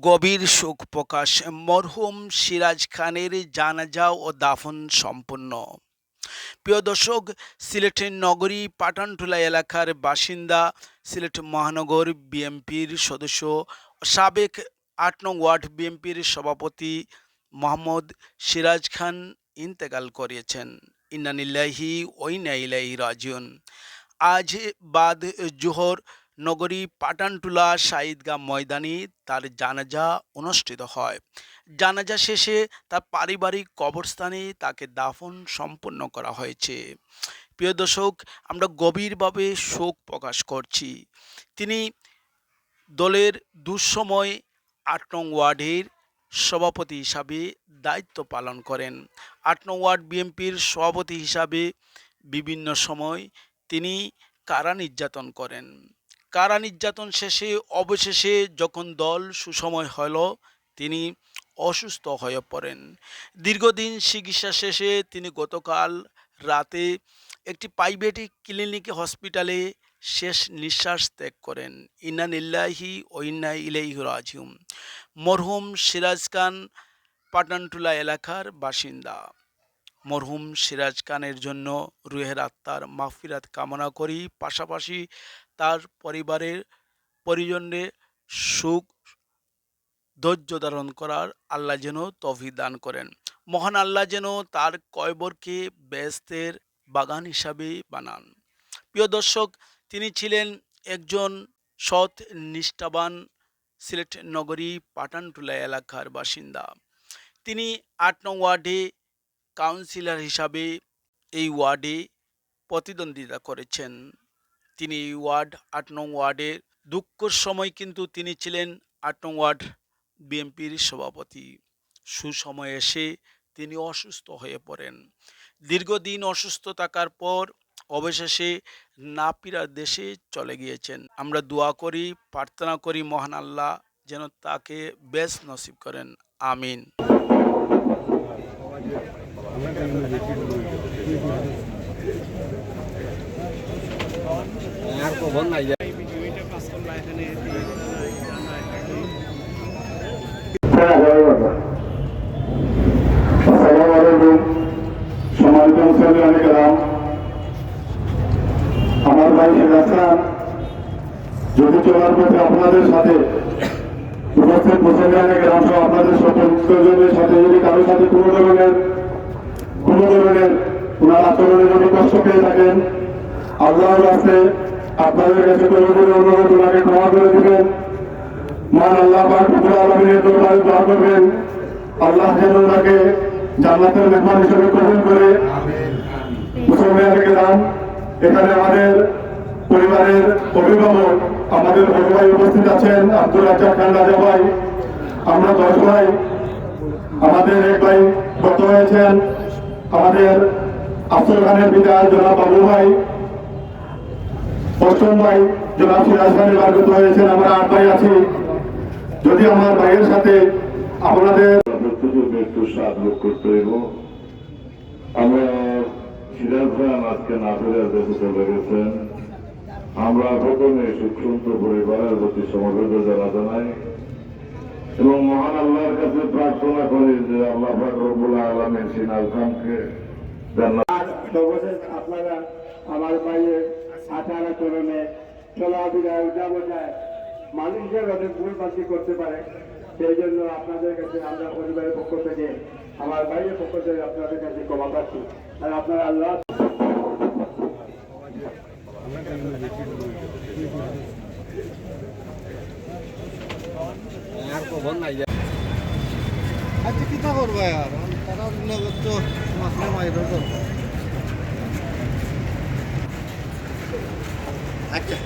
গভীর শোক প্রকাশ, মরহুম সিরাজ খানের জানাজা ও দাফন সম্পন্ন। প্রিয় দর্শক, সিলেটের নগরী পাঠানটুলা এলাকার বাসিন্দা, সিলেট মহানগর বিএনপির সদস্য, সাবেক ৮ নং ওয়ার্ড বিএনপির সভাপতি মোহাম্মদ সিরাজ খান ইন্তেকাল করেছেন। ইন্না লিল্লাহি ওয়া ইন্না ইলাইহি রাজিউন। আজ বাদ জোহর নগরী পাঠানটুলা শাহিদগাহ ময়দানে তার জানাজা অনুষ্ঠিত হয়। জানাজা শেষে তার পারিবারিক কবরস্থানে তাকে দাফন সম্পন্ন করা হয়েছে। প্রিয় দর্শক, আমরা গভীরভাবে শোক প্রকাশ করছি। তিনি দলের দুঃসময় ৮ নং ওয়ার্ডের সভাপতি হিসাবে দায়িত্ব পালন করেন। ৮ নং ওয়ার্ড বিএনপির সভাপতি হিসাবে বিভিন্ন সময় তিনি কারা নির্যাতন করেন। কারা নির্যাতন শেষে অবশেষে যখন দল সুসময় হল, তিনি অসুস্থ হয়ে পড়েন। দীর্ঘদিন চিকিৎসা শেষে তিনি গতকাল রাতে একটি প্রাইভেট ক্লিনিক হসপিটালে শেষ নিঃশ্বাস ত্যাগ করেন। ইন্না লিল্লাহি ওয়া ইন্না ইলাইহি রাজিউন। মরহুম সিরাজ খান পাঠানটুলা এলাকার বাসিন্দা। মরহুম সিরাজ খানের জন্য রুহের আত্মার মাগফিরাত কামনা করি, পাশাপাশি তার পরিবারের পরিজনের সুখ ধৈর্য ধারণ করার আল্লাহ যেন তৌফিক দান করেন। মহান আল্লাহ যেন তার কয়বরকে বেহেশতের বাগান হিসাবে বানান। প্রিয় দর্শক, তিনি ছিলেন একজন সৎ নিষ্ঠাবান সিলেট নগরী পাঠানটুলা এলাকার বাসিন্দা। তিনি ৮ নং ওয়ার্ডে কাউন্সিলর হিসাবে এই ওয়ার্ডে প্রতিদ্বন্দ্বিতা করেছেন। তিনি এই ওয়ার্ড ৮ নং ওয়ার্ডের দুঃখের সময় কিন্তু তিনি ছিলেন ৮ নং ওয়ার্ড বিএনপির সভাপতি। সুসময়ে এসে তিনি অসুস্থ হয়ে পড়েন। দীর্ঘদিন অসুস্থ থাকার পর অবশেষে নাপিরার দেশে চলে গিয়েছেন। আমরা দোয়া করি, প্রার্থনা করি মহান আল্লাহ যেন তাকে বেশ নসিব করেন। আমিন। আর খবর নাই যায়। সম্মানিত মুসলিম গ্রাম, আমার ভাই সিরাজ খান যদি চলার পথে আপনাদের সাথে উপস্থিত মুসলিম গ্রাম সহ আপনাদের সকলের সাথে যদি কারোর সাথে কোনো ধরনের ওনার আচরণে যদি কষ্ট পেয়ে থাকেন, আল্লাহর কাছে আপনাদের কাছে অনুরোধ ওনাকে ক্ষমা করে দিবেন। মান আল্লাহ পাক রব্বুল আলামিনের দরবারে দোয়া করবেন, আল্লাহ যেন ওনাকে জান্নাতের মেহমান হিসেবে কবুল করে। মুসলমান গ্রাম, এখানে আমাদের পরিবারের অভিভাবক আমাদের বড় ভাই উপস্থিত আছেন, আব্দুল রাজ্জাক খান রাজা ভাই। আমরা 10 ভাই, আমাদের এক ভাই গত হয়েছেন, আমাদের আফজল খানের পিতা জনাব বাবু ভাই। 8ম ভাই জনাব সিরাজ খানের বার্গত হয়েছেন। আমরা 8 ভাই আছি। যদি আমার ভাইয়ের সাথে আপনাদের একটু সাত লোক করতে হইব। আমরা সিরাজ খান আজকে না ফিরে দেশে চলে গেছেন। আমরা প্রথমে সুখন্ত পরিবারের প্রতি সমবেদনা জানাই এবং মহান আল্লাহর কাছে প্রার্থনা করি যে আল্লাহ পাক রব্বুল আলামিন সিরাজ খানকে সর্বশেষ আপনারা আমার ভাইয়ের আচার আচরণে চলাফেরা যায় মানুষের অনেক ভুল বাকি করতে পারে, সেই জন্য আপনাদের কাছে আমরা পরিবারের পক্ষ থেকে, আমার ভাইয়ের পক্ষ থেকে আপনাদের কাছে ক্ষমা পাচ্ছি। আর আপনারা আল্লাহ আর খবর নাই যায়। আজকে কিতা করবো আর তারা নগদ তো মাসলে মাইর তো আচ্ছা